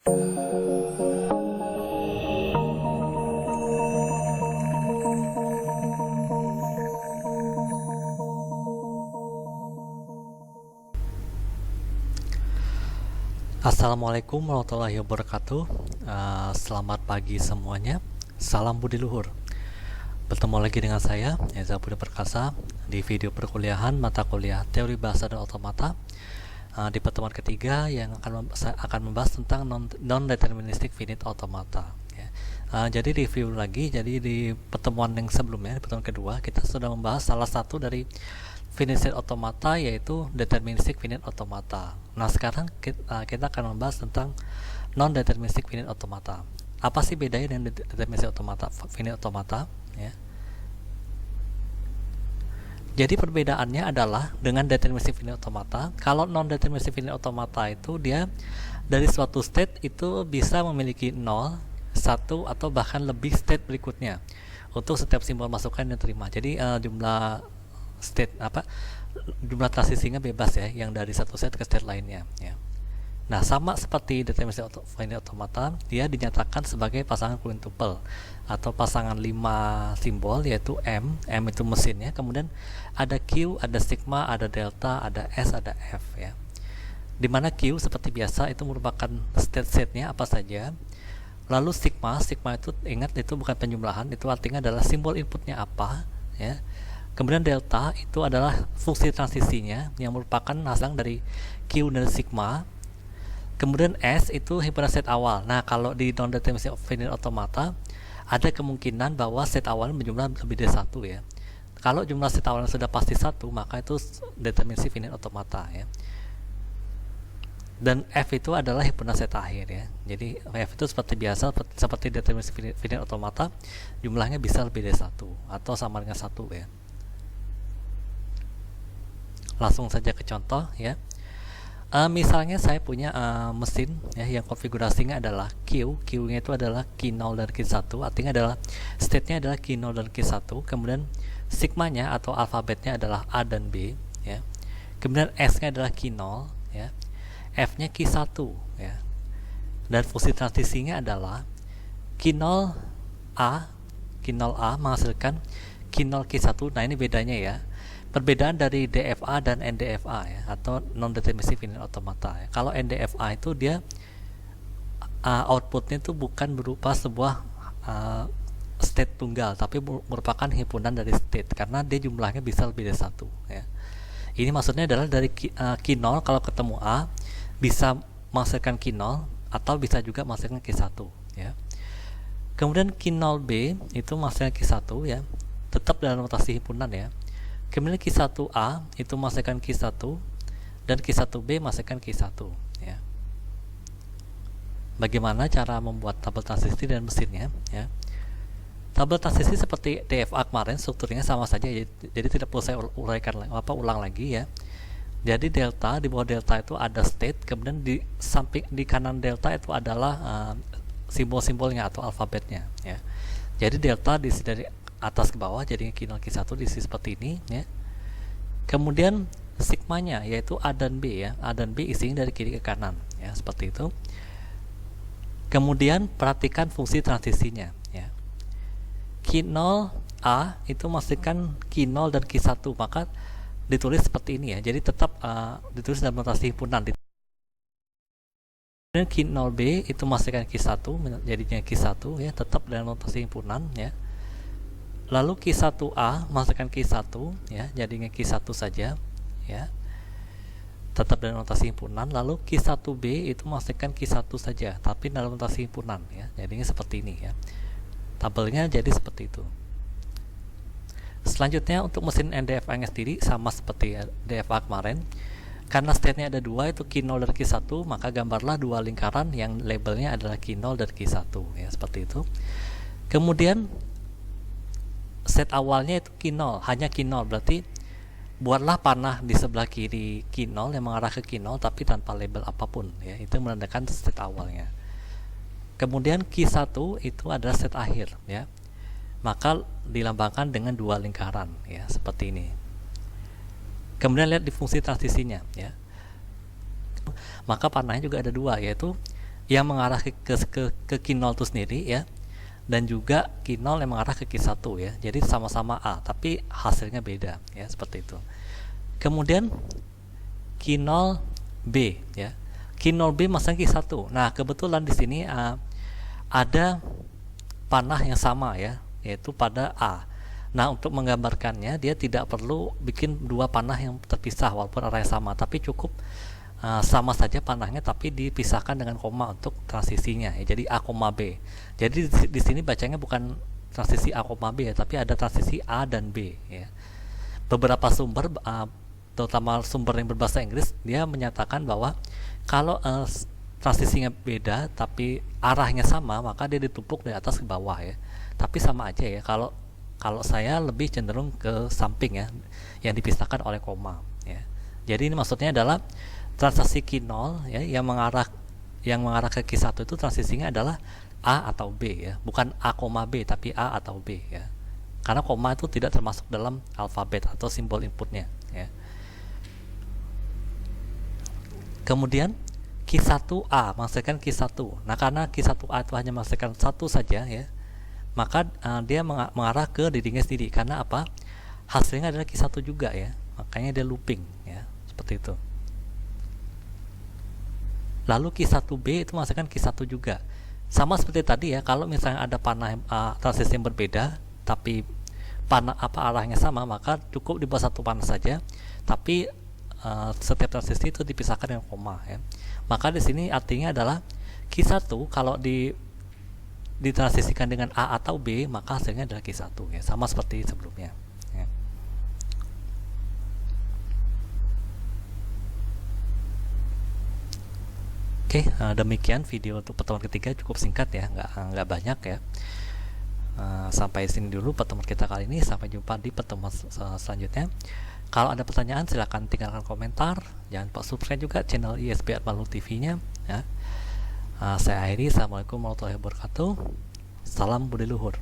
Assalamualaikum warahmatullahi wabarakatuh. Selamat pagi semuanya. Salam budi luhur. Bertemu lagi dengan saya, Eza Budi Perkasa, di video perkuliahan mata kuliah Teori Bahasa dan Otomata di pertemuan ketiga yang akan membahas tentang non-deterministic finite automata. Jadi review lagi. Jadi di pertemuan yang sebelumnya, di pertemuan kedua, kita sudah membahas salah satu dari finite state automata, yaitu deterministic finite automata. Nah, sekarang kita akan membahas tentang non-deterministic finite automata. Apa sih bedanya dengan deterministic automata, finite automata? Ya. Jadi perbedaannya adalah dengan deterministic finite automata, kalau non-deterministic finite automata itu dia dari suatu state itu bisa memiliki 0, 1, atau bahkan lebih state berikutnya untuk setiap simbol masukan yang diterima. Jadi jumlah transisinya bebas ya, yang dari satu state ke state lainnya ya. Nah, sama seperti deterministic finite automata, dia dinyatakan sebagai pasangan quintuple atau pasangan 5 simbol, yaitu M itu mesinnya, kemudian ada Q, ada sigma, ada delta, ada S, ada F ya. Dimana Q seperti biasa itu merupakan state-nya apa saja. Lalu sigma itu ingat itu bukan penjumlahan, itu artinya adalah simbol inputnya apa ya. Kemudian delta itu adalah fungsi transisinya yang merupakan hasil dari Q dan sigma. Kemudian S itu himpunan state awal. Nah, kalau di non-deterministic finite automata ada kemungkinan bahwa state awalnya berjumlah lebih dari 1 ya. Kalau jumlah state awalnya sudah pasti 1, maka itu deterministic finite automata ya. Dan F itu adalah himpunan state akhir ya. Jadi F itu seperti biasa, seperti deterministic finite automata, jumlahnya bisa lebih dari 1 atau sama dengan 1 ya. Langsung saja ke contoh ya. Misalnya saya punya mesin ya, yang konfigurasinya adalah Q-nya itu adalah Q0 dan Q1, artinya adalah state-nya adalah Q0 dan Q1, kemudian sigmanya atau alfabetnya adalah A dan B ya. Kemudian S-nya adalah Q0 ya. F-nya Q1 ya. Dan fungsi transisinya adalah Q0A menghasilkan Q0 Q1. Nah, ini bedanya ya. Perbedaan dari DFA dan NDFA ya, atau non-deterministic finite automata ya. Kalau NDFA itu dia outputnya itu bukan berupa sebuah state tunggal, tapi merupakan himpunan dari state, karena dia jumlahnya bisa lebih dari 1 ya. Ini maksudnya adalah dari Q0 kalau ketemu A bisa menghasilkan Q0 atau bisa juga menghasilkan Q1 ya. Kemudian Q0B itu menghasilkan Q1 ya, tetap dalam notasi himpunan ya. Kemudian Q1A itu menghasilkan Q1 dan Q1B menghasilkan Q1 ya. Bagaimana cara membuat tabel transisi dan mesinnya ya? Tabel transisi seperti DFA kemarin, strukturnya sama saja, jadi tidak perlu saya ulang lagi ya. Jadi delta, di bawah delta itu ada state, kemudian di kanan delta itu adalah simbol-simbolnya atau alfabetnya ya. Jadi delta diisi dari atas ke bawah, jadinya Q0 Q1 diisi seperti ini ya. Kemudian sigmanya yaitu A dan B ya. A dan B isinya dari kiri ke kanan ya, seperti itu. Kemudian perhatikan fungsi transisinya ya. Q0A itu menghasilkan Q0 dan Q1, maka ditulis seperti ini ya. Jadi tetap ditulis dalam notasi himpunan. Kemudian Q0B itu menghasilkan Q1, jadinya Q1 ya, tetap dalam notasi himpunan ya. Lalu Q1A menghasilkan Q1 ya, jadinya Q1 saja ya, tetap dalam notasi himpunan. Lalu Q1B itu menghasilkan Q1 saja, tapi dalam notasi himpunan ya, jadinya seperti ini ya. Tabelnya jadi seperti itu. Selanjutnya untuk mesin NDFA-nya sendiri sama seperti DFA kemarin. Karena state-nya ada 2, itu Q0 dan Q1, maka gambarlah 2 lingkaran yang labelnya adalah Q0 dan Q1 ya, seperti itu. Kemudian set awalnya itu Q0, hanya Q0, berarti buatlah panah di sebelah kiri Q0 yang mengarah ke Q0 tapi tanpa label apapun ya, itu menandakan set awalnya. Kemudian Q1 itu adalah set akhir ya, maka dilambangkan dengan 2 lingkaran ya, seperti ini. Kemudian lihat di fungsi transisinya ya, maka panahnya juga ada 2, yaitu yang mengarah ke Q0 itu sendiri ya, dan juga Q0 yang mengarah ke Q1 ya. Jadi sama-sama A tapi hasilnya beda ya, seperti itu. Kemudian Q0 B ya. Q0 B masang Q1. Nah, kebetulan di sini ada panah yang sama ya, yaitu pada A. Nah, untuk menggambarkannya dia tidak perlu bikin dua panah yang terpisah walaupun arahnya sama, tapi cukup sama saja panahnya tapi dipisahkan dengan koma untuk transisinya ya. Jadi A, B. Jadi di sini bacanya bukan transisi A, B ya, tapi ada transisi A dan B ya. Beberapa sumber terutama sumber yang berbahasa Inggris dia menyatakan bahwa kalau transisinya beda tapi arahnya sama, maka dia ditumpuk dari atas ke bawah ya. Tapi sama aja ya. Kalau saya lebih cenderung ke samping ya, yang dipisahkan oleh koma ya. Jadi ini maksudnya adalah transisi Q0 ya, yang mengarah ke Q1 itu transisinya adalah A atau B ya, bukan A, B tapi A atau B ya. Karena koma itu tidak termasuk dalam alfabet atau simbol inputnya ya. Kemudian Q1A menghasilkan Q1. Nah, karena Q1A itu hanya menghasilkan satu saja ya, maka dia mengarah ke dirinya sendiri. Karena apa? Hasilnya adalah Q1 juga ya, makanya dia looping ya, seperti itu. Lalu Q1B itu menghasilkan Q1 juga. Sama seperti tadi ya, kalau misalnya ada panah transisi yang berbeda tapi panah arahnya sama, maka cukup dibuat satu panah saja. Tapi setiap transisi itu dipisahkan dengan koma ya. Maka di sini artinya adalah Q1 kalau ditransisikan dengan A atau B, maka hasilnya adalah Q1 ya, sama seperti sebelumnya ya. Oke, demikian video untuk pertemuan ketiga, cukup singkat ya, nggak banyak ya. Sampai sini dulu pertemuan kita kali ini, sampai jumpa di pertemuan selanjutnya. Kalau ada pertanyaan silahkan tinggalkan komentar, jangan lupa subscribe juga channel ISB Atmalu TV-nya ya. Saya akhiri, assalamualaikum warahmatullahi wabarakatuh, salam budi luhur.